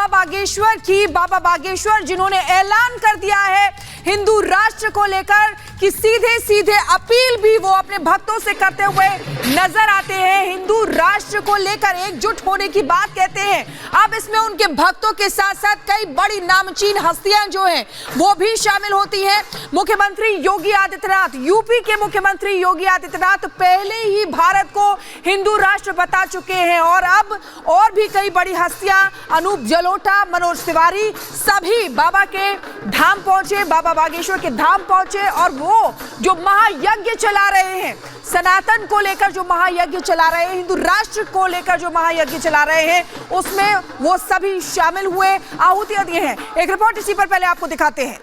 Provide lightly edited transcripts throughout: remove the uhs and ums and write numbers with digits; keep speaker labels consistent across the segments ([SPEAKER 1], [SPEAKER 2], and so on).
[SPEAKER 1] बाबा बागेश्वर जिन्होंने ऐलान कर दिया है हिंदू राष्ट्र को लेकर कि सीधे अपील भी वो अपने भक्तों से करते हुए नजर आते हैं। हिंदू राष्ट्र को लेकर एकजुट होने की बात कहते हैं। अब इसमें उनके भक्तों के साथ साथ कई बड़ी नामचीन हस्तियां जो हैं वो भी शामिल होती हैं। मुख्यमंत्री योगी आदित्यनाथ, यूपी के मुख्यमंत्री योगी आदित्यनाथ पहले ही भारत को हिंदू राष्ट्र बता चुके हैं और अब और भी कई बड़ी हस्तियां, अनूप जलोटा, मनोज तिवारी, सभी बाबा के धाम पहुंचे, बाबा बागेश्वर के धाम पहुंचे और वो जो महायज्ञ चला रहे हैं, सनातन को लेकर जो महायज्ञ चला रहे हैं, हिंदू राष्ट्र को लेकर जो महायज्ञ चला रहे हैं, उसमें वो सभी शामिल हुए, आहुतियां दिए हैं। एक रिपोर्ट इसी पर पहले आपको दिखाते हैं।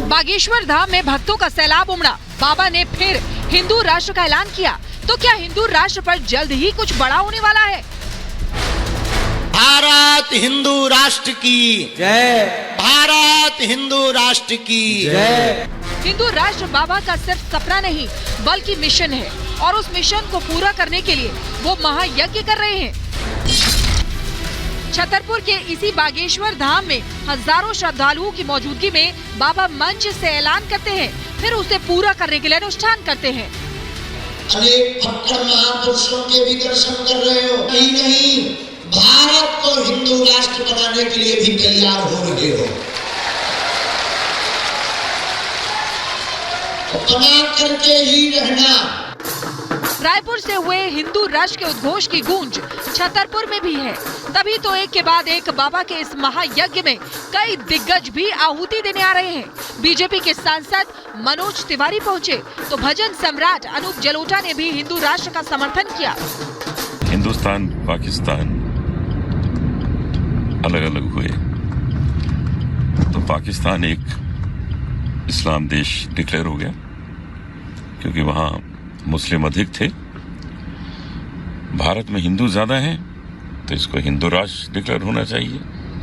[SPEAKER 2] बागेश्वर धाम में भक्तों का सैलाब उमड़ा। बाबा ने फिर हिंदू राष्ट्र का ऐलान किया। तो क्या हिंदू राष्ट्र पर जल्द ही कुछ बड़ा होने वाला है?
[SPEAKER 3] भारत हिंदू राष्ट्र की जय, भारत हिंदू राष्ट्र की जय।
[SPEAKER 2] हिंदू राष्ट्र बाबा का सिर्फ सपना नहीं बल्कि मिशन है और उस मिशन को पूरा करने के लिए वो महायज्ञ कर रहे हैं। छतरपुर के इसी बागेश्वर धाम में हजारों श्रद्धालुओं की मौजूदगी में बाबा मंच से ऐलान करते हैं, फिर उसे पूरा करने के लिए अनुष्ठान करते हैं।
[SPEAKER 3] अनेक भक्कड़ महापुरुषों के भी दर्शन कर रहे हो, नहीं भारत को हिंदू राष्ट्र बनाने के लिए भी तैयार हो रहे हो। बना करके ही रहना।
[SPEAKER 2] रायपुर से हुए हिंदू राष्ट्र के उद्घोष की गूंज छतरपुर में भी है। तभी तो एक के बाद एक बाबा के इस महायज्ञ में कई दिग्गज भी आहुति देने आ रहे हैं। बीजेपी के सांसद मनोज तिवारी पहुंचे तो भजन सम्राट अनूप जलोटा ने भी हिंदू राष्ट्र का समर्थन किया।
[SPEAKER 4] हिंदुस्तान पाकिस्तान अलग अलग हुए तो पाकिस्तान एक इस्लाम देश डिक्लेयर हो गया क्योंकि वहां मुस्लिम अधिक थे। भारत में हिंदू ज्यादा हैं तो इसको हिंदू राष्ट्र डिक्लेयर होना चाहिए।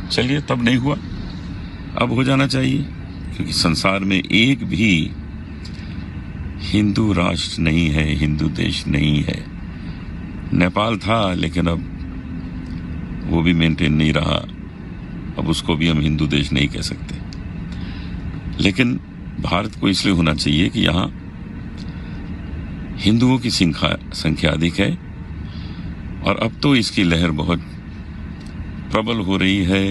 [SPEAKER 4] चलिए, तब नहीं हुआ, अब हो जाना चाहिए क्योंकि संसार में एक भी हिंदू राष्ट्र नहीं है, हिंदू देश नहीं है। नेपाल था लेकिन अब वो भी मेंटेन नहीं रहा, अब उसको भी हम हिंदू देश नहीं कह सकते। लेकिन भारत को इसलिए होना चाहिए कि यहाँ हिंदुओं की संख्या अधिक है और अब तो इसकी लहर बहुत प्रबल हो रही है,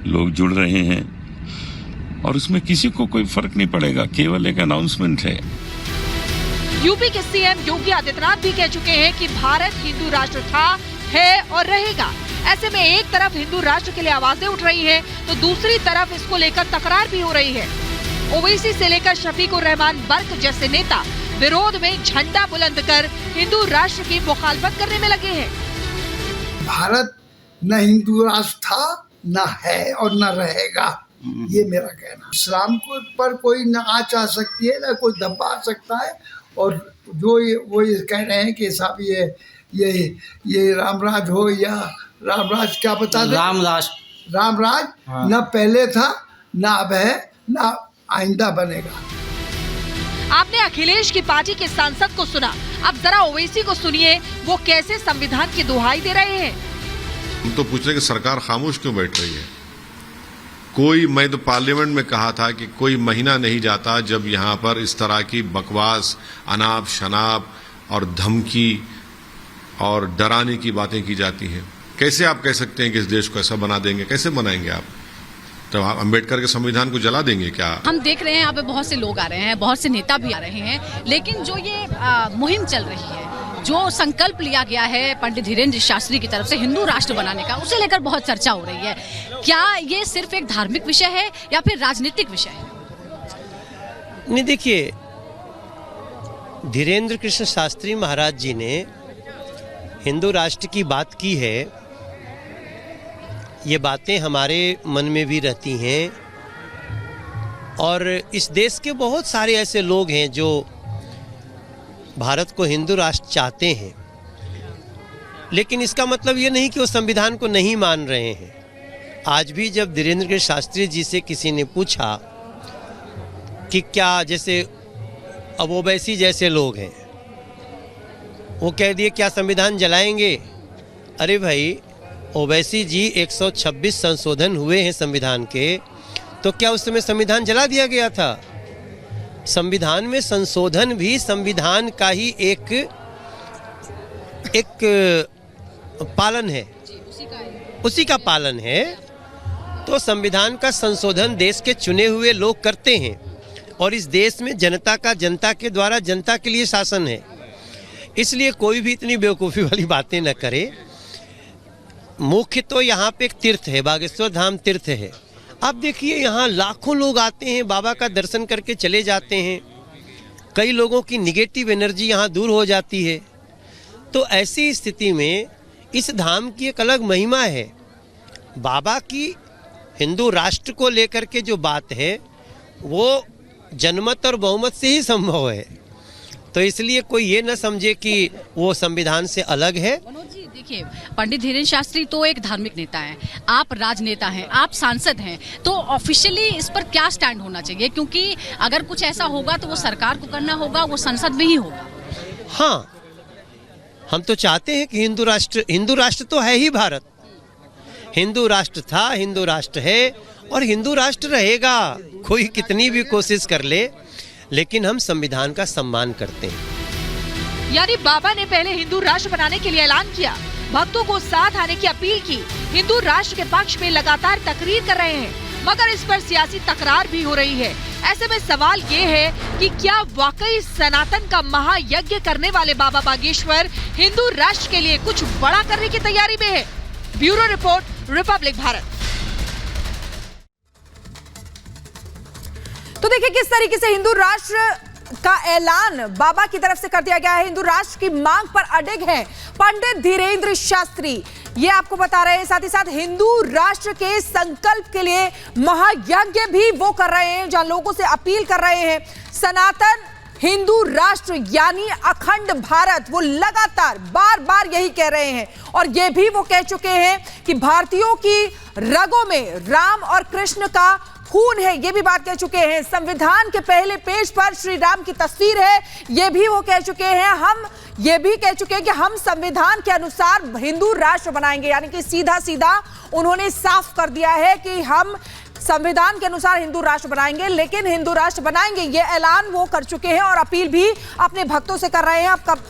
[SPEAKER 4] लोग जुड़ रहे हैं और उसमें किसी को कोई फर्क नहीं पड़ेगा, केवल एक अनाउंसमेंट है।
[SPEAKER 2] यूपी के सीएम योगी आदित्यनाथ भी कह चुके हैं कि भारत हिंदू राष्ट्र था, है और रहेगा। ऐसे में एक तरफ हिंदू राष्ट्र के लिए आवाजें उठ रही हैं, तो दूसरी तरफ इसको लेकर तकरार भी हो रही है। ओवैसी से लेकर शफीकुर रहमान बर्क जैसे नेता विरोध में झंडा बुलंद कर हिंदू राष्ट्र की मुखालफत करने में लगे हैं।
[SPEAKER 5] भारत न हिंदू राष्ट्र था, न है और न रहेगा, ये मेरा कहना। इस्लाम को पर कोई न आँच आ सकती है, न कोई दबा आ सकता है। और जो वो ये कह रहे हैं कि साहब ये रामराज हो या रामराज, क्या बता दें? रामराज हाँ। न पहले था, न अब है, न आइंदा बनेगा।
[SPEAKER 2] आपने अखिलेश की पार्टी के सांसद को सुना, अब जरा ओवैसी को सुनिए, वो कैसे संविधान की दुहाई दे रहे हैं।
[SPEAKER 6] हम तो पूछ रहे कि सरकार खामोश क्यों बैठ रही है? मैं तो पार्लियामेंट में कहा था कि कोई महीना नहीं जाता जब यहाँ पर इस तरह की बकवास, अनाप शनाप और धमकी और डराने की बातें की जाती हैं। कैसे आप कह सकते हैं कि इस देश को ऐसा बना देंगे? कैसे बनाएंगे आप? तो आप अम्बेडकर के संविधान को जला देंगे क्या?
[SPEAKER 7] हम देख रहे हैं यहाँ पे बहुत से लोग आ रहे हैं, बहुत से नेता भी आ रहे हैं, लेकिन जो ये मुहिम चल रही है, जो संकल्प लिया गया है पंडित धीरेन्द्र शास्त्री की तरफ से हिंदू राष्ट्र बनाने का, उसे लेकर बहुत चर्चा हो रही है। क्या ये सिर्फ एक धार्मिक विषय है या फिर राजनीतिक विषय है?
[SPEAKER 8] नहीं, देखिए, धीरेन्द्र कृष्ण शास्त्री महाराज जी ने हिंदू राष्ट्र की बात की है। ये बातें हमारे मन में भी रहती हैं और इस देश के बहुत सारे ऐसे लोग हैं जो भारत को हिंदू राष्ट्र चाहते हैं, लेकिन इसका मतलब ये नहीं कि वो संविधान को नहीं मान रहे हैं। आज भी जब धीरेन्द्र कृष्ण शास्त्री जी से किसी ने पूछा कि क्या, जैसे अब ओवैसी जैसे लोग हैं वो कह दिए क्या संविधान जलाएंगे। अरे भाई, ओवैसी जी 126 संशोधन हुए हैं संविधान के, तो क्या उस समय संविधान जला दिया गया था? संविधान में संशोधन भी संविधान का ही एक पालन है, उसी का पालन है। तो संविधान का संशोधन देश के चुने हुए लोग करते हैं और इस देश में जनता के द्वारा जनता के लिए शासन है। इसलिए कोई भी इतनी बेवकूफ़ी वाली बातें न करे। मुख्य तो यहाँ पे एक तीर्थ है, बागेश्वर धाम तीर्थ है। आप देखिए यहाँ लाखों लोग आते हैं, बाबा का दर्शन करके चले जाते हैं। कई लोगों की निगेटिव एनर्जी यहाँ दूर हो जाती है। तो ऐसी स्थिति में इस धाम की एक अलग महिमा है। बाबा की हिंदू राष्ट्र को लेकर के जो बात है वो जनमत और बहुमत से ही संभव है। तो इसलिए कोई ये न समझे कि वो संविधान से अलग है।
[SPEAKER 7] मनोज जी देखिए, पंडित धीरेन्द्र शास्त्री तो एक धार्मिक नेता हैं, आप राजनेता हैं, आप सांसद हैं, तो ऑफिशियली इस पर क्या स्टैंड होना चाहिए? क्योंकि अगर कुछ ऐसा होगा तो वो सरकार को करना होगा, वो संसद में ही होगा।
[SPEAKER 8] हाँ, हम तो चाहते हैं कि हिंदू राष्ट्र तो है ही भारत। हिंदू राष्ट्र था, हिंदू राष्ट्र है और हिंदू राष्ट्र रहेगा। कोई कितनी भी कोशिश कर ले, लेकिन हम संविधान का सम्मान करते हैं।
[SPEAKER 2] यानी बाबा ने पहले हिंदू राष्ट्र बनाने के लिए ऐलान किया, भक्तों को साथ आने की अपील की, हिंदू राष्ट्र के पक्ष में लगातार तकरीर कर रहे हैं, मगर इस पर सियासी तकरार भी हो रही है। ऐसे में सवाल ये है कि क्या वाकई सनातन का महायज्ञ करने वाले बाबा बागेश्वर हिंदू राष्ट्र के लिए कुछ बड़ा करने की तैयारी में है? Bureau report, Republic Bharat.
[SPEAKER 1] तो देखिए किस तरीके से हिंदू राष्ट्र का ऐलान बाबा की तरफ से कर दिया गया है। हिंदू राष्ट्र की मांग पर अडिग है पंडित धीरेन्द्र शास्त्री, ये आपको बता रहे हैं। साथ ही साथ हिंदू राष्ट्र के संकल्प के लिए महायज्ञ भी वो कर रहे हैं, जहां लोगों से अपील कर रहे हैं सनातन हिंदू राष्ट्र यानी अखंड भारत। वो लगातार बार बार यही कह रहे हैं और ये भी वो कह चुके हैं कि भारतीयों की रगों में राम और कृष्ण का खून है, ये भी बात कह चुके हैं। संविधान के पहले पेज पर श्री राम की तस्वीर है, ये भी वो कह चुके हैं। हम ये भी कह चुके हैं कि हम संविधान के अनुसार हिंदू राष्ट्र बनाएंगे, यानी कि सीधा सीधा उन्होंने साफ कर दिया है कि हम संविधान के अनुसार हिंदू राष्ट्र बनाएंगे, लेकिन हिंदू राष्ट्र बनाएंगे ये ऐलान वो कर चुके हैं और अपील भी अपने भक्तों से कर रहे हैं।